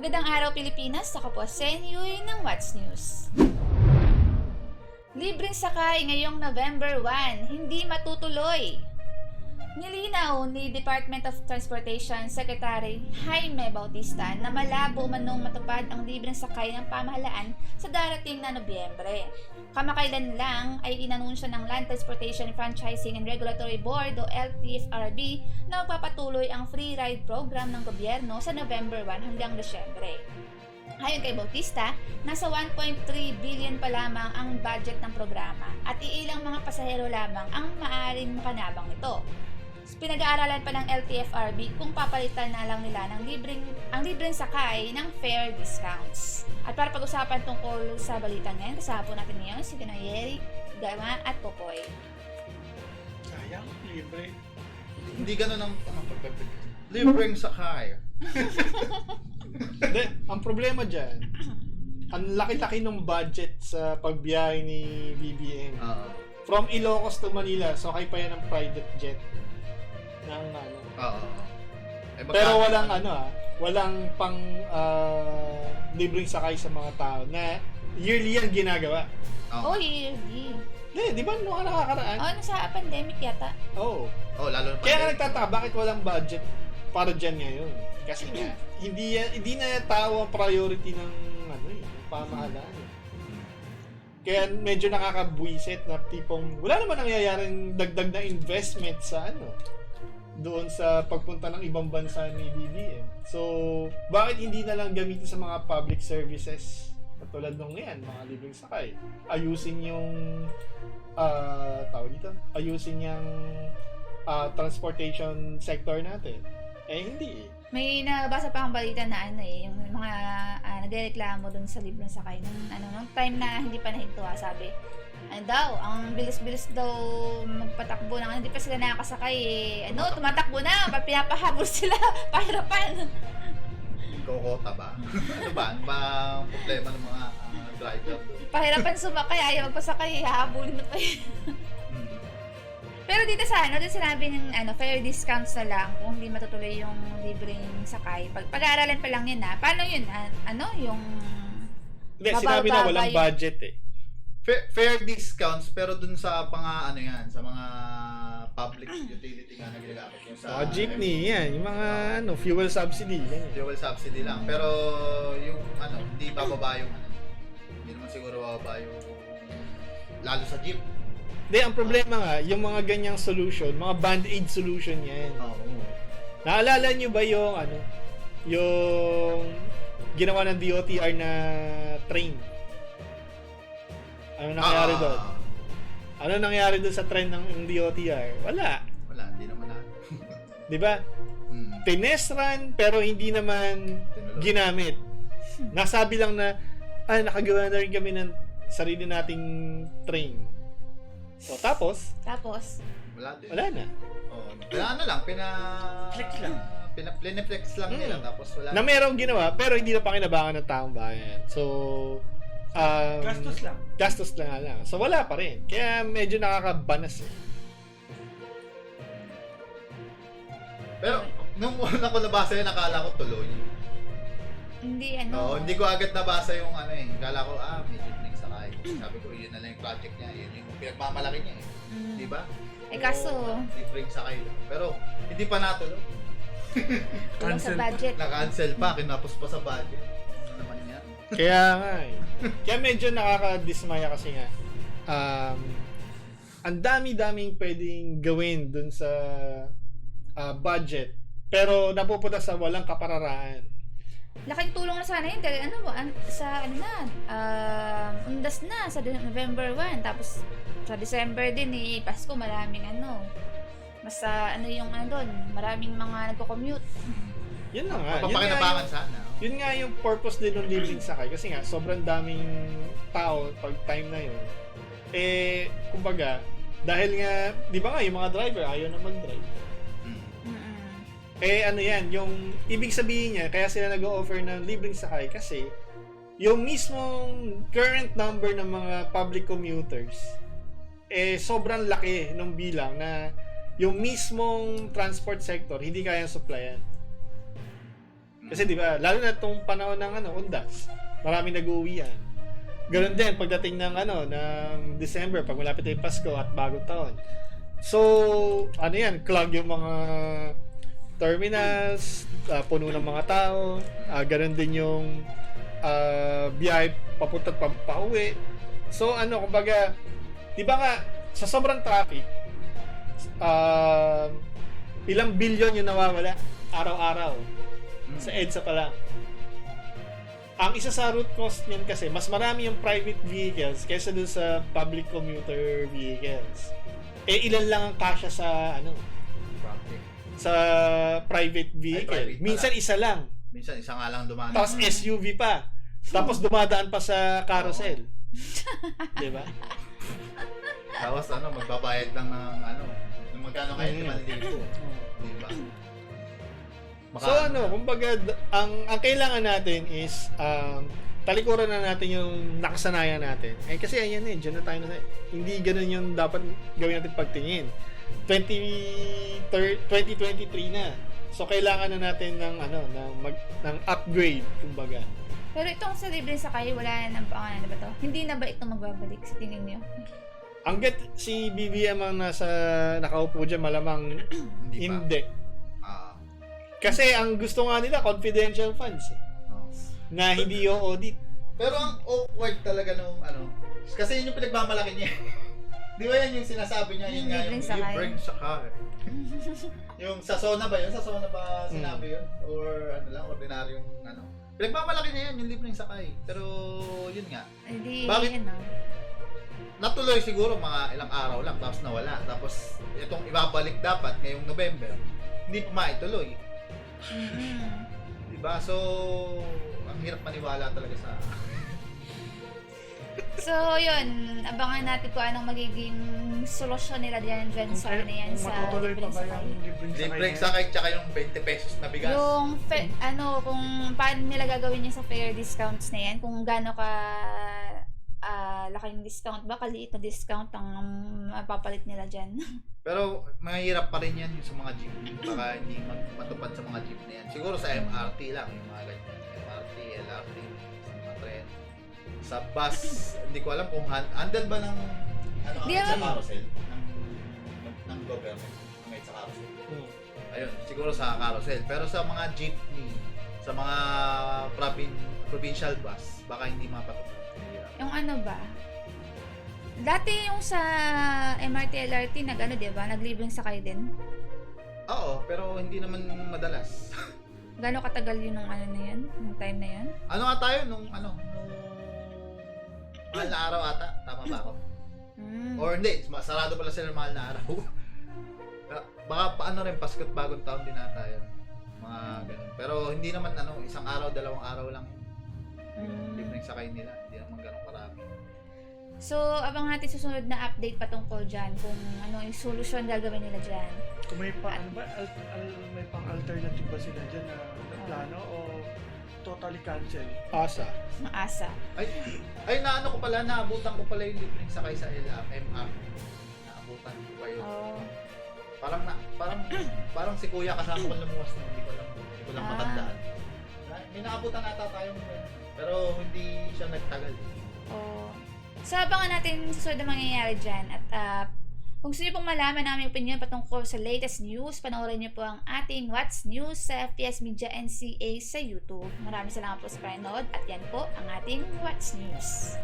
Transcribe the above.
Magandang araw Pilipinas, ako po Senyoy ng What's News. Libreng sakay ngayong November 1, hindi matutuloy. Nilinaw ni Department of Transportation Secretary Jaime Bautista na malabo manong matupad ang libreng sakay ng pamahalaan sa darating na Nobyembre. Kamakailan lang ay inanunsyo ng Land Transportation Franchising and Regulatory Board o LTFRB na magpapatuloy ang free ride program ng gobyerno sa November 1 hanggang Desyembre. Ayon kay Bautista, nasa 1.3 billion pa lamang ang budget ng programa at iilang mga pasahero lamang ang maaaring makanabang nito. Pinag-aaralan pa ng LTFRB kung papalitan na lang nila ng libreng sakay ng fare discounts. At para pag-usapan tungkol sa balitang yan, kasama po natin ngayon si Yeri, Gama at Popoy. Sayang, libre. Hindi ganun ang pagpapit. Libreng sakay. Hindi, ang problema dyan, ang laki-laki ng budget sa pagbiyahe ni BBM. From Ilocos to Manila, so kaya pa yan ng private jet. Ng ano. Pero walang walang pang libreng sakay sa mga tao na yearly yan ginagawa. Oh, yearly. Di ba nung nakakaraan? Oh, nasa pandemic yata. Oh, lalo na Kaya nga nagtataka, bakit walang budget para dyan ngayon? Kasi nga, hindi na tao ang priority ng pamahalaan. Kaya medyo nakakabwisit na tipong wala naman nangyayaring dagdag na investment sa doon sa pagpunta ng ibang bansa ni BBM. So, bakit hindi na lang gamitin sa mga public services katulad nung yan, mga libreng sakay? Ayusin yung ayusin yung transportation sector natin. Hindi. May nabasa pa ang balita na yung mga nagrereklamo dun sa libreng sakay nung time na hindi pa nahintuha, sabi. Ang bilis-bilis daw magpatakbo ng hindi pa sila nakakasakay tumatakbo na, pinapahabol sila, pahirapan. Kokota ba? Ano ba ang problema ng mga driver? Pahirapan sumakay, ayaw magpasakay, hahabulin na pa yun. Pero dito sa dito sinabi ng fair discounts na lang kung hindi matutuloy yung libreng sakay. Pag-aaralan pa lang yan paano yun? Yung hindi, sinabi na walang budget Fair discounts pero dun sa sa mga public utility nga na ginagamit yung sa jeepney yan, yung mga fuel subsidy yan. Fuel subsidy lang. Pero yung hindi bababa yung hindi naman siguro bababa yung lalo sa jeep. Hindi, ang problema nga, yung mga ganyang solution, mga band-aid solution yan. Naalala nyo ba yung ginawa ng DOTR na train? Ano nangyari doon? Ano nangyari doon sa train ng DOTR? Wala, hindi naman di ba? Tinest run, pero hindi naman ginamit. Nasabi lang na, nakagawa na rin kami ng sarili nating train. O, tapos? Wala din. Wala na. Flex lang. Pinaflex lang nila, tapos wala na merong ginawa, pero hindi na pakinabangan ng taong bayan. So, gastos lang. So, wala pa rin. Kaya medyo nakakabanas Pero, nung una ko nabasa yun, nakala ko tuloy. Hindi hindi ko agad nabasa yung Akala ko, may libreng sakay. Sabi ko, yun na lang yung project niya. Yun yung pinagmamalaki niya Di ba? Kaso libreng sakay lang. Pero, hindi pa natuloy. kulang sa budget. Na-cancel pa, kinapos pa sa budget. Ano naman yan? Kaya nga Kaya medyo nakakadismaya kasi nga. Ang dami-daming pwedeng gawin dun sa budget. Pero napupunta sa walang kapararaan. Laking tulong na sana yun dahil undas na sa November 1, tapos sa December din Pasko, maraming doon, maraming mga nagko-commute. Yun na nga. Papakinabangan sana. Yun nga yung purpose din ng libreng sakay kasi nga sobrang daming tao pag time na yun. Kumbaga, dahil nga, di ba nga yung mga driver ayaw na mag-drive. Yung ibig sabihin niya, kaya sila nag-o-offer ng libreng sakay kasi yung mismong current number ng mga public commuters sobrang laki ng bilang na yung mismong transport sector hindi kayang supplyan. Kasi di ba, lalo na itong panahon ng undas, marami nag-uwian. Ganon din pagdating ng ng December, pag malapit na yung Pasko at bagong taon. So, clog yung mga terminals, puno ng mga tao, ganon din yung biyahe papunta at pauwi. So, kumbaga, di ba nga, sa sobrang traffic, ilang bilyon yung nawawala araw-araw sa EDSA pa lang. Ang isa sa root cause niyan kasi, mas marami yung private vehicles kaysa dun sa public commuter vehicles. Ilan lang ang kasya sa Traffic. sa private vehicle. private Minsan pala. isa lang. Minsan isa nga lang dumaan. Tapos SUV pa. Tapos dumadaan pa sa carousel. 'Di ba? Tapos magbabayad lang ng magkano kayo, 5,000. Di ba? So kumbaga ang kailangan natin is talikuran na natin yung nakasanayan natin. Kasi ayan diyan na tayo na. Hindi ganoon yung dapat gawin natin pagtingin. 2023 na. So kailangan na natin ng ng upgrade kumbaga. Pero itong sa libreng sakay, wala na ba to? Hindi na ba ito magbabalik sa tingin niyo? Hanggat si BBM ang nakaupo dyan, malamang hindi. Kasi ang gusto nga nila, confidential funds na hindi yung audit. Pero ang awkward talaga nung kasi yun yung pinagmamalaki niya. Di ba yan yung sinasabi niya? Yun nga yung libreng sakay. Yung sa SONA ba yun? Sa SONA ba sinabi yun? Or ordinaryong pinagmamalaki niya yun, yung libreng sakay. Pero yun nga. Hindi, Bakit? Natuloy siguro mga ilang araw lang, tapos nawala. Tapos itong ibabalik dapat ngayong November, hindi pa maituloy. Diba? So, ang hirap maniwala talaga sa... So, yun. Abangan natin kung anong magiging solusyon nila dyan sa yan sa matutuloy pa ba yung libreng sakay tsaka yung 20 pesos na bigas. Yung kung paano nila gagawin yung sa fare discounts na yan, kung gaano ka laking discount ba, kaliit na discount ang mapapalit nila dyan. Pero mahirap pa rin yan yung sa mga jeep. Baka hindi matupad sa mga jeep na yan. Siguro sa MRT lang, yung mga ganyan. MRT, LRT, sa mga tren. Sa bus, hindi ko alam kung handle ba ng sa carousel ng government. Ang sa carousel. Ayun, siguro sa carousel. Pero sa mga jeepney, sa mga provincial bus, baka hindi mapatupad. Yung ba? Dati yung sa MRT, LRT, diba? Naglibreng sakay din. Oo, pero hindi naman madalas. Gano'ng katagal yun nung na yan? Nung time na yan? Nga tayo, nung mahal na araw ata. Tama ba ako? Or hindi, sarado pala sila ng mahal na araw. Baka rin, Pasko't Bagong Taon din ata yun. Mga ganun. Pero hindi naman isang araw, dalawang araw lang. Libreng sakay nila. Hindi naman ganun karami. So, abang natin susunod na update patungkol dyan kung ano yung solusyon gagawin nila dyan. Kung may may pang-alternative ba sila dyan na plano o totally cancel? Asa. Ay ko pala, naabutan ko pala yung libreng sakay sa MR. Naabutan ko pa yun. Parang si Kuya kasama ko lumuwas na, hindi ko lang matandaan. May naabutan ata tayong pero hindi siya nagtagal. So, abangan natin susunod na mangyayari dyan. At kung gusto niyo pong malaman namin opinion patungkol sa latest news, panoorin niyo po ang ating What's News sa FPS Media NCA sa YouTube. Maraming salamat po sa panonood at yan po ang ating What's News.